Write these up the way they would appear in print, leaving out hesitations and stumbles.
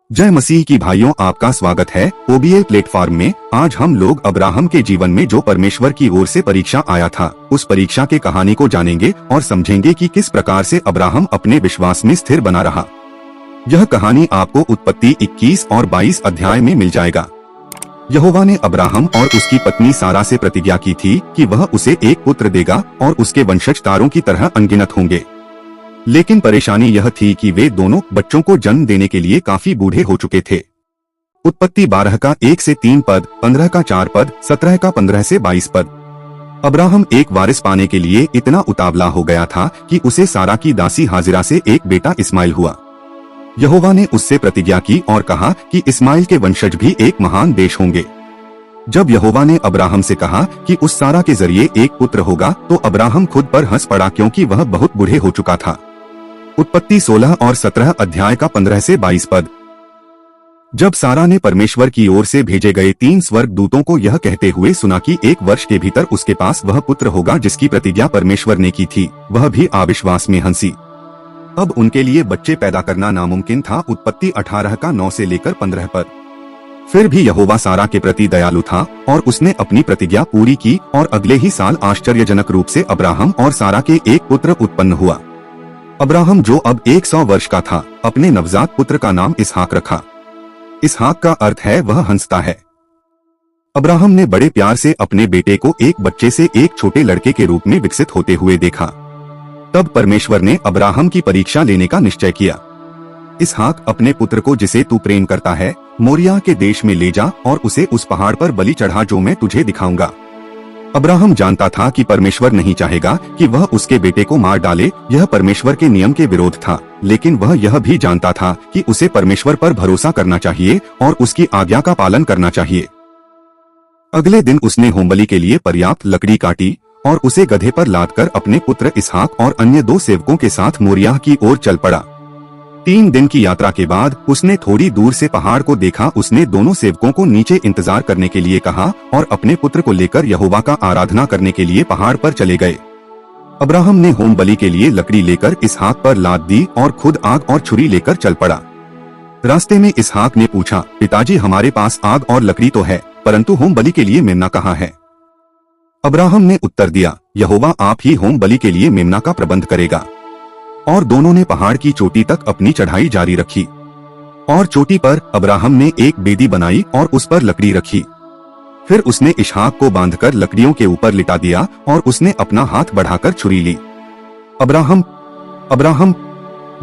जय मसीह की भाइयों, आपका स्वागत है ओबीए प्लेटफॉर्म में। आज हम लोग अब्राहम के जीवन में जो परमेश्वर की ओर से परीक्षा आया था, उस परीक्षा के कहानी को जानेंगे और समझेंगे कि किस प्रकार से अब्राहम अपने विश्वास में स्थिर बना रहा। यह कहानी आपको उत्पत्ति 21 और 22 अध्याय में मिल जाएगा। यहोवा ने अब्राहम और उसकी पत्नी सारा से प्रतिज्ञा की थी कि वह उसे एक पुत्र देगा और उसके वंशज तारों की तरह अनगिनत होंगे। लेकिन परेशानी यह थी कि वे दोनों बच्चों को जन्म देने के लिए काफी बूढ़े हो चुके थे। उत्पत्ति 12 का 1 से 3 पद, 15 का 4 पद, 17 का 15 से 22 पद। अब्राहम एक वारिस पाने के लिए इतना उतावला हो गया था कि उसे सारा की दासी हाजिरा से एक बेटा इस्माइल हुआ। यहोवा ने उससे प्रतिज्ञा की और कहा कि इस्माइल के वंशज भी एक महान देश होंगे। जब यहोवा ने अब्राहम से कहा कि उस सारा के जरिए एक पुत्र होगा, तो अब्राहम खुद पर हंस पड़ा, क्योंकि वह बहुत बूढ़े हो चुका था। उत्पत्ति 16 और 17 अध्याय का 15 से 22 पद। जब सारा ने परमेश्वर की ओर से भेजे गए 3 स्वर्गदूतों को यह कहते हुए सुना कि 1 वर्ष के भीतर उसके पास वह पुत्र होगा जिसकी प्रतिज्ञा परमेश्वर ने की थी, वह भी अविश्वास में हंसी। अब उनके लिए बच्चे पैदा करना नामुमकिन था। उत्पत्ति 18 का 9 से लेकर 15 पद। फिर भी यहोवा सारा के प्रति दयालु था और उसने अपनी प्रतिज्ञा पूरी की और अगले ही साल आश्चर्यजनक रूप से अब्राहम और सारा के एक पुत्र उत्पन्न हुआ। अब्राहम, जो अब 100 वर्ष का था, अपने नवजात पुत्र का नाम इसहाक रखा। इसहाक का अर्थ है वह हंसता है। अब्राहम ने बड़े प्यार से अपने बेटे को एक बच्चे से एक छोटे लड़के के रूप में विकसित होते हुए देखा। तब परमेश्वर ने अब्राहम की परीक्षा लेने का निश्चय किया। इसहाक, अपने पुत्र को जिसे तू प्रेम करता है, मोरिया के देश में ले जा और उसे उस पहाड़ पर बलि चढ़ा जो मैं तुझे दिखाऊंगा। अब्राहम जानता था कि परमेश्वर नहीं चाहेगा कि वह उसके बेटे को मार डाले। यह परमेश्वर के नियम के विरोध था, लेकिन वह यह भी जानता था कि उसे परमेश्वर पर भरोसा करना चाहिए और उसकी आज्ञा का पालन करना चाहिए। अगले दिन उसने होमबलि के लिए पर्याप्त लकड़ी काटी और उसे गधे पर लादकर अपने पुत्र इसहाक और अन्य 2 सेवकों के साथ मोरिया की ओर चल पड़ा। 3 दिन की यात्रा के बाद उसने थोड़ी दूर से पहाड़ को देखा। उसने दोनों सेवकों को नीचे इंतजार करने के लिए कहा और अपने पुत्र को लेकर यहोवा का आराधना करने के लिए पहाड़ पर चले गए। अब्राहम ने होम बलि के लिए लकड़ी लेकर इसहाक पर लाद दी और खुद आग और छुरी लेकर चल पड़ा। रास्ते में इसहाक ने पूछा, पिताजी, हमारे पास आग और लकड़ी तो है, परंतु होम बलि के लिए मेमना कहाँ है? अब्राहम ने उत्तर दिया, यहोवा आप ही होम बलि के लिए मेमना का प्रबंध करेगा। और दोनों ने पहाड़ की चोटी तक अपनी चढ़ाई जारी रखी। और चोटी पर अब्राहम ने एक बेदी बनाई और उस पर लकड़ी रखी। फिर उसने इसहाक को बांधकर लकड़ियों के ऊपर लिटा दिया और उसने अपना हाथ बढ़ाकर छुरी ली। अब्राहम, अब्राहम,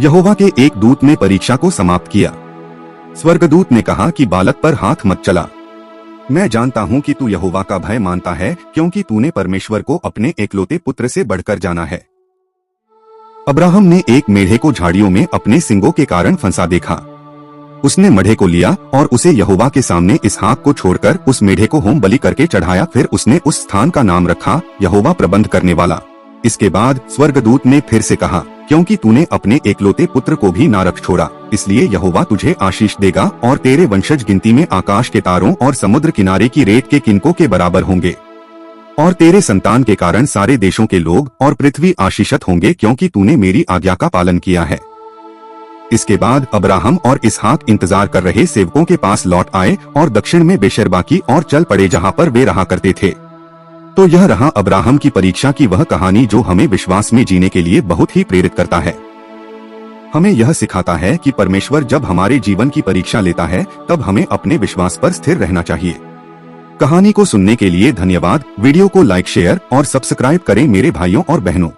यहोवा के एक दूत ने परीक्षा को समाप्त किया। स्वर्गदूत ने कहा कि बालक पर हाथ मत चला। मैं जानता हूँ कि तू यहोवा का भय मानता है, क्योंकि तूने परमेश्वर को अपने एकलौते पुत्र से बढ़कर जाना है। अब्राहम ने एक मेढ़े को झाड़ियों में अपने सींगों के कारण फंसा देखा। उसने मढ़े को लिया और उसे यहोवा के सामने इसहाक को छोड़कर उस मेढ़े को होम बलि करके चढ़ाया। फिर उसने उस स्थान का नाम रखा, यहोवा प्रबंध करने वाला। इसके बाद स्वर्गदूत ने फिर से कहा, क्योंकि तूने अपने एकलौते पुत्र को भी ना रख छोड़ा, इसलिए यहोवा तुझे आशीष देगा और तेरे वंशज गिनती में आकाश के तारों और समुद्र किनारे की रेत के किनकों के बराबर होंगे। और तेरे संतान के कारण सारे देशों के लोग और पृथ्वी आशीषित होंगे, क्योंकि तूने मेरी आज्ञा का पालन किया है। इसके बाद अब्राहम और इसहाक इंतजार कर रहे सेवकों के पास लौट आए और दक्षिण में बेशर्बा की और चल पड़े, जहाँ पर वे रहा करते थे। तो यह रहा अब्राहम की परीक्षा की वह कहानी जो हमें विश्वास में जीने के लिए बहुत ही प्रेरित करता है। हमें यह सिखाता है कि परमेश्वर जब हमारे जीवन की परीक्षा लेता है, तब हमें अपने विश्वास पर स्थिर रहना चाहिए। कहानी को सुनने के लिए धन्यवाद। वीडियो को लाइक, शेयर और सब्सक्राइब करें मेरे भाइयों और बहनों।